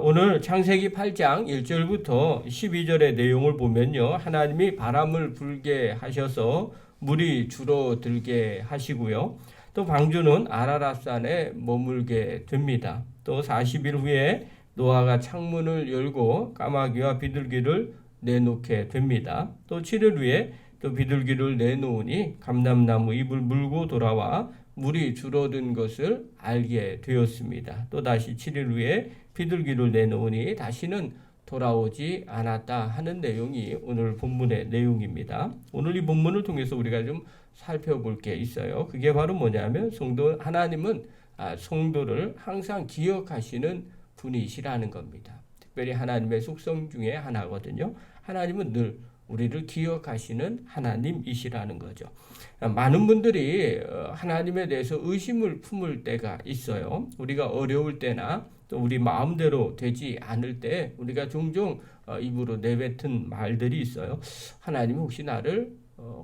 오늘 창세기 8장 1절부터 12절의 내용을 보면요. 하나님이 바람을 불게 하셔서 물이 줄어들게 하시고요. 또 방주는 아라랏산에 머물게 됩니다. 또 40일 후에 노아가 창문을 열고 까마귀와 비둘기를 내놓게 됩니다. 또 7일 후에 또 비둘기를 내놓으니 감람나무 잎을 물고 돌아와 물이 줄어든 것을 알게 되었습니다. 또 다시 7일 후에 비둘기를 내놓으니 다시는 돌아오지 않았다 하는 내용이 오늘 본문의 내용입니다. 오늘 이 본문을 통해서 우리가 좀 살펴볼 게 있어요. 그게 바로 뭐냐면 하나님은 성도를 항상 기억하시는 분이시라는 겁니다. 특별히 하나님의 속성 중에 하나거든요. 하나님은 늘 우리를 기억하시는 하나님이시라는 거죠. 많은 분들이 하나님에 대해서 의심을 품을 때가 있어요. 우리가 어려울 때나 또 우리 마음대로 되지 않을 때 우리가 종종 입으로 내뱉은 말들이 있어요. 하나님이 혹시 나를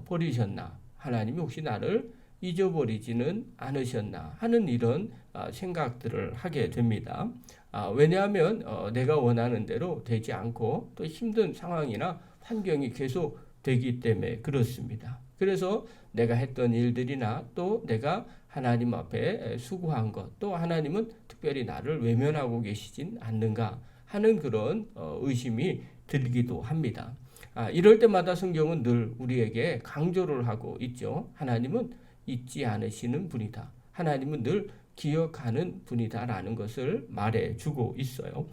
버리셨나? 하나님이 혹시 나를 잊어버리지는 않으셨나? 하는 이런 생각들을 하게 됩니다. 왜냐하면 내가 원하는 대로 되지 않고 또 힘든 상황이나 환경이 계속 되기 때문에 그렇습니다. 그래서 내가 했던 일들이나 또 내가 하나님 앞에 수고한 것, 또 하나님은 특별히 나를 외면하고 계시진 않는가 하는 그런 의심이 들기도 합니다. 이럴 때마다 성경은 늘 우리에게 강조를 하고 있죠. 하나님은 잊지 않으시는 분이다. 하나님은 늘 기억하는 분이다라는 것을 말해주고 있어요.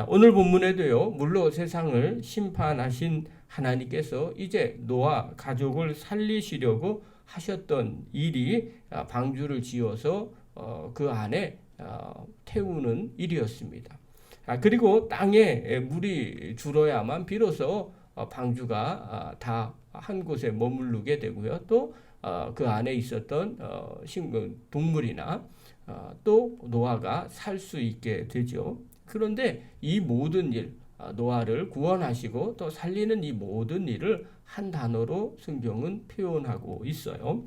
오늘 본문에도요. 물로 세상을 심판하신 하나님께서 이제 노아 가족을 살리시려고 하셨던 일이 방주를 지어서 그 안에 태우는 일이었습니다. 그리고 땅에 물이 줄어야만 비로소 방주가 다 한 곳에 머무르게 되고요. 또 그 안에 있었던 동물이나 또 노아가 살 수 있게 되죠. 그런데 이 모든 일, 노아를 구원하시고 또 살리는 이 모든 일을 한 단어로 성경은 표현하고 있어요.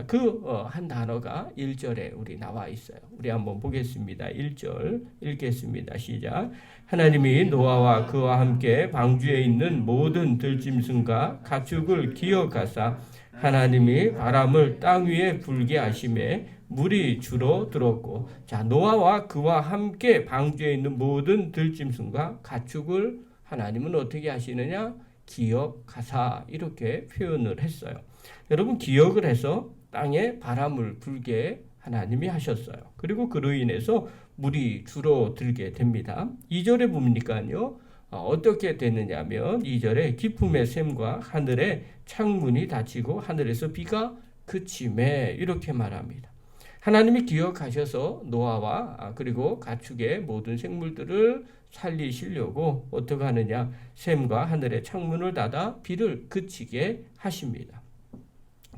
그 한 단어가 1절에 우리 나와 있어요. 우리 한번 보겠습니다. 1절 읽겠습니다. 시작. 하나님이 노아와 그와 함께 방주에 있는 모든 들짐승과 가축을 기억하사 하나님이 바람을 땅 위에 불게 하심에 물이 줄어들었고, 자, 노아와 그와 함께 방주에 있는 모든 들짐승과 가축을 하나님은 어떻게 하시느냐? 기억하사 이렇게 표현을 했어요. 여러분, 기억을 해서 땅에 바람을 불게 하나님이 하셨어요. 그리고 그로 인해서 물이 줄어들게 됩니다. 2절에 보니까요. 어떻게 되느냐면 2절에 기품의 샘과 하늘의 창문이 닫히고 하늘에서 비가 그치매 이렇게 말합니다. 하나님이 기억하셔서 노아와 그리고 가축의 모든 생물들을 살리시려고 어떻게 하느냐? 샘과 하늘의 창문을 닫아 비를 그치게 하십니다.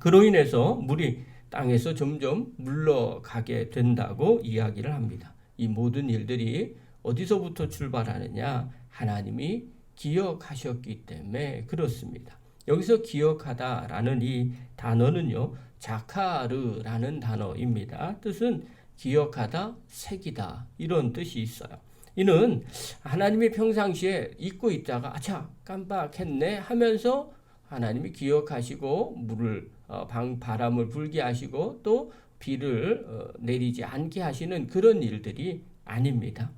그로 인해서 물이 땅에서 점점 물러가게 된다고 이야기를 합니다. 이 모든 일들이 어디서부터 출발하느냐? 하나님이 기억하셨기 때문에 그렇습니다. 여기서 기억하다라는 이 단어는요. 자카르라는 단어입니다. 뜻은 기억하다, 새기다 이런 뜻이 있어요. 이는 하나님이 평상시에 잊고 있다가 아차 깜빡했네 하면서 하나님이 기억하시고 물을 바람을 불게 하시고 또 비를 내리지 않게 하시는 그런 일들이 아닙니다.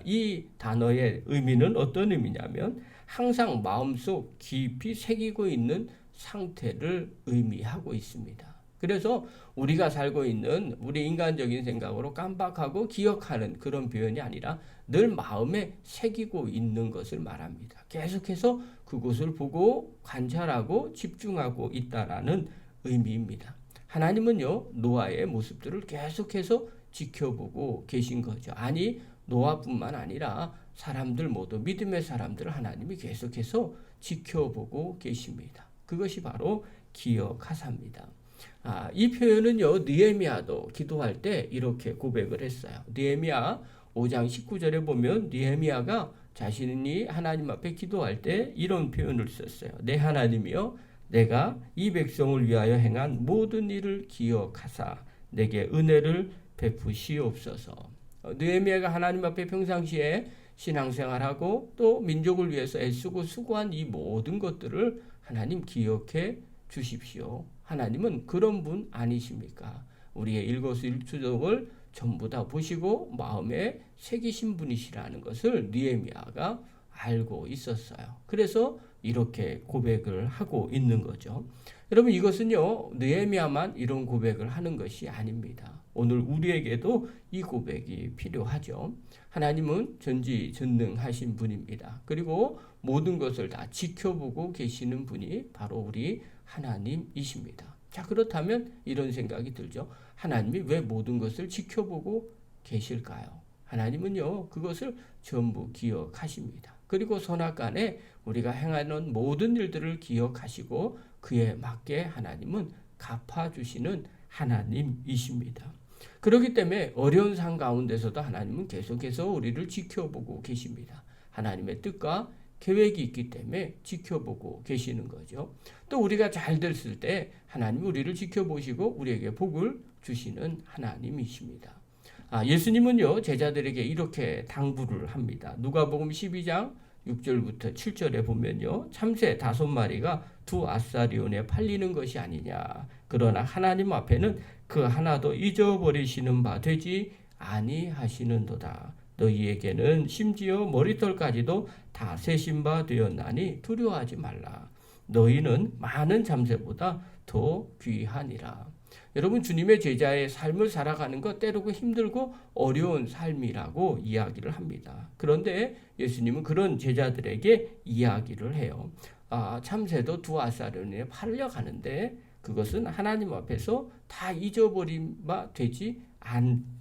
이 단어의 의미는 어떤 의미냐면 항상 마음속 깊이 새기고 있는 상태를 의미하고 있습니다. 그래서 우리가 살고 있는 우리 인간적인 생각으로 깜빡하고 기억하는 그런 표현이 아니라 늘 마음에 새기고 있는 것을 말합니다. 계속해서 그것을 보고 관찰하고 집중하고 있다라는 의미입니다. 하나님은요, 노아의 모습들을 계속해서 지켜보고 계신 거죠. 아니, 노아뿐만 아니라 사람들 모두 믿음의 사람들을 하나님이 계속해서 지켜보고 계십니다. 그것이 바로 기억하사입니다. 이 표현은요, 느헤미야도 기도할 때 이렇게 고백을 했어요. 느헤미야 5장 19절에 보면 느헤미야가 자신이 하나님 앞에 기도할 때 이런 표현을 썼어요. 내 하나님이여, 내가 이 백성을 위하여 행한 모든 일을 기억하사 내게 은혜를 베푸시옵소서. 느헤미야가 하나님 앞에 평상시에 신앙생활하고 또 민족을 위해서 애쓰고 수고한 이 모든 것들을 하나님 기억해 주십시오. 하나님은 그런 분 아니십니까? 우리의 일거수일투족을 전부 다 보시고 마음에 새기신 분이시라는 것을 느헤미야가 알고 있었어요. 그래서 이렇게 고백을 하고 있는 거죠. 여러분, 이것은요, 느헤미야만 이런 고백을 하는 것이 아닙니다. 오늘 우리에게도 이 고백이 필요하죠. 하나님은 전지전능하신 분입니다. 그리고 모든 것을 다 지켜보고 계시는 분이 바로 우리 하나님이십니다. 자, 그렇다면 이런 생각이 들죠. 하나님이 왜 모든 것을 지켜보고 계실까요? 하나님은요, 그것을 전부 기억하십니다. 그리고 선악간에 우리가 행하는 모든 일들을 기억하시고 그에 맞게 하나님은 갚아주시는 하나님이십니다. 그렇기 때문에 어려운 상황 가운데서도 하나님은 계속해서 우리를 지켜보고 계십니다. 하나님의 뜻과 계획이 있기 때문에 지켜보고 계시는 거죠. 또 우리가 잘 됐을 때 하나님이 우리를 지켜보시고 우리에게 복을 주시는 하나님이십니다. 예수님은요, 제자들에게 이렇게 당부를 합니다. 누가복음 12장 6절부터 7절에 보면요, 참새 5마리가 두 아사리온에 팔리는 것이 아니냐. 그러나 하나님 앞에는 그 하나도 잊어버리시는 바 되지 아니하시는도다. 너희에게는 심지어 머리털까지도 다 세신 바 되었나니 두려워하지 말라. 너희는 많은 잠새보다 더 귀하니라. 여러분, 주님의 제자의 삶을 살아가는 것 때로는 힘들고 어려운 삶이라고 이야기를 합니다. 그런데 예수님은 그런 제자들에게 이야기를 해요. 참새도 두 아사리온에 팔려가는데 그것은 하나님 앞에서 다 잊어버린 바 되지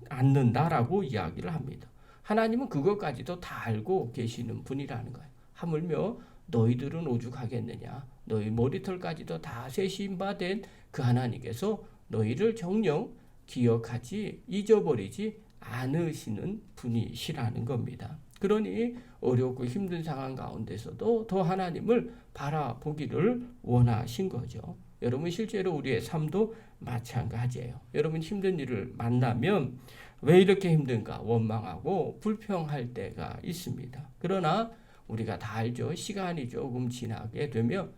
않는다라고 이야기를 합니다. 하나님은 그것까지도 다 알고 계시는 분이라는 거예요. 하물며 너희들은 오죽하겠느냐. 너희 머리털까지도 다 세신 바 된 그 하나님께서 너희를 정녕 기억하지 잊어버리지 않으시는 분이시라는 겁니다. 그러니 어렵고 힘든 상황 가운데서도 더 하나님을 바라보기를 원하신 거죠. 여러분, 실제로 우리의 삶도 마찬가지예요. 여러분, 힘든 일을 만나면 왜 이렇게 힘든가 원망하고 불평할 때가 있습니다. 그러나 우리가 다 알죠. 시간이 조금 지나게 되면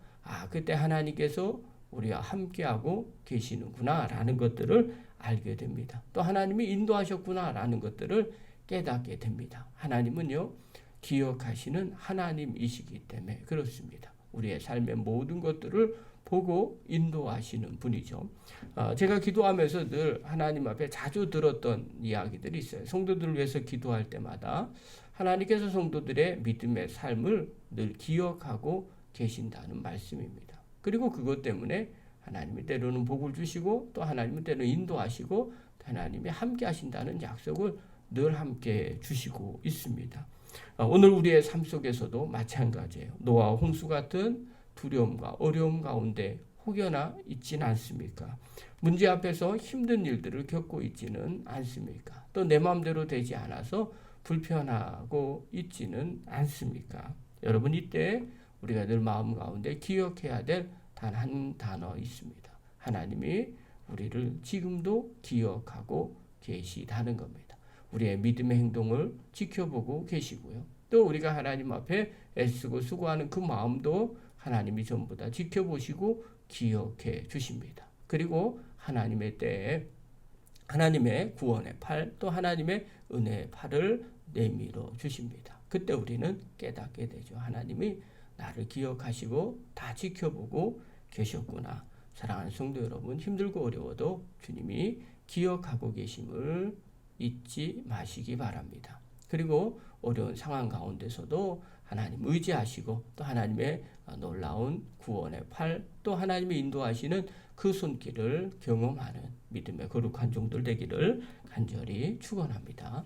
그때 하나님께서 우리와 함께하고 계시는구나 라는 것들을 알게 됩니다. 또 하나님이 인도하셨구나 라는 것들을 깨닫게 됩니다. 하나님은요, 기억하시는 하나님이시기 때문에 그렇습니다. 우리의 삶의 모든 것들을 보고 인도하시는 분이죠. 제가 기도하면서 늘 하나님 앞에 자주 들었던 이야기들이 있어요. 성도들을 위해서 기도할 때마다 하나님께서 성도들의 믿음의 삶을 늘 기억하고 계신다는 말씀입니다. 그리고 그것 때문에 하나님이 때로는 복을 주시고 또 하나님은 때로는 인도하시고 하나님이 함께 하신다는 약속을 늘 함께 주시고 있습니다. 오늘 우리의 삶 속에서도 마찬가지예요. 노아와 홍수 같은 두려움과 어려움 가운데 혹여나 있지는 않습니까? 문제 앞에서 힘든 일들을 겪고 있지는 않습니까? 또 내 마음대로 되지 않아서 불편하고 있지는 않습니까? 여러분, 이때 우리가 늘 마음 가운데 기억해야 될 단 한 단어 있습니다. 하나님이 우리를 지금도 기억하고 계시다는 겁니다. 우리의 믿음의 행동을 지켜보고 계시고요. 또 우리가 하나님 앞에 애쓰고 수고하는 그 마음도 하나님이 전부 다 지켜보시고 기억해 주십니다. 그리고 하나님의 때에 하나님의 구원의 팔, 또 하나님의 은혜의 팔을 내밀어 주십니다. 그때 우리는 깨닫게 되죠. 하나님이 나를 기억하시고 다 지켜보고 계셨구나. 사랑하는 성도 여러분, 힘들고 어려워도 주님이 기억하고 계심을 잊지 마시기 바랍니다. 그리고 어려운 상황 가운데서도 하나님 의지하시고 또 하나님의 놀라운 구원의 팔, 또 하나님의 인도하시는 그 손길을 경험하는 믿음의 거룩한 종들 되기를 간절히 축원합니다.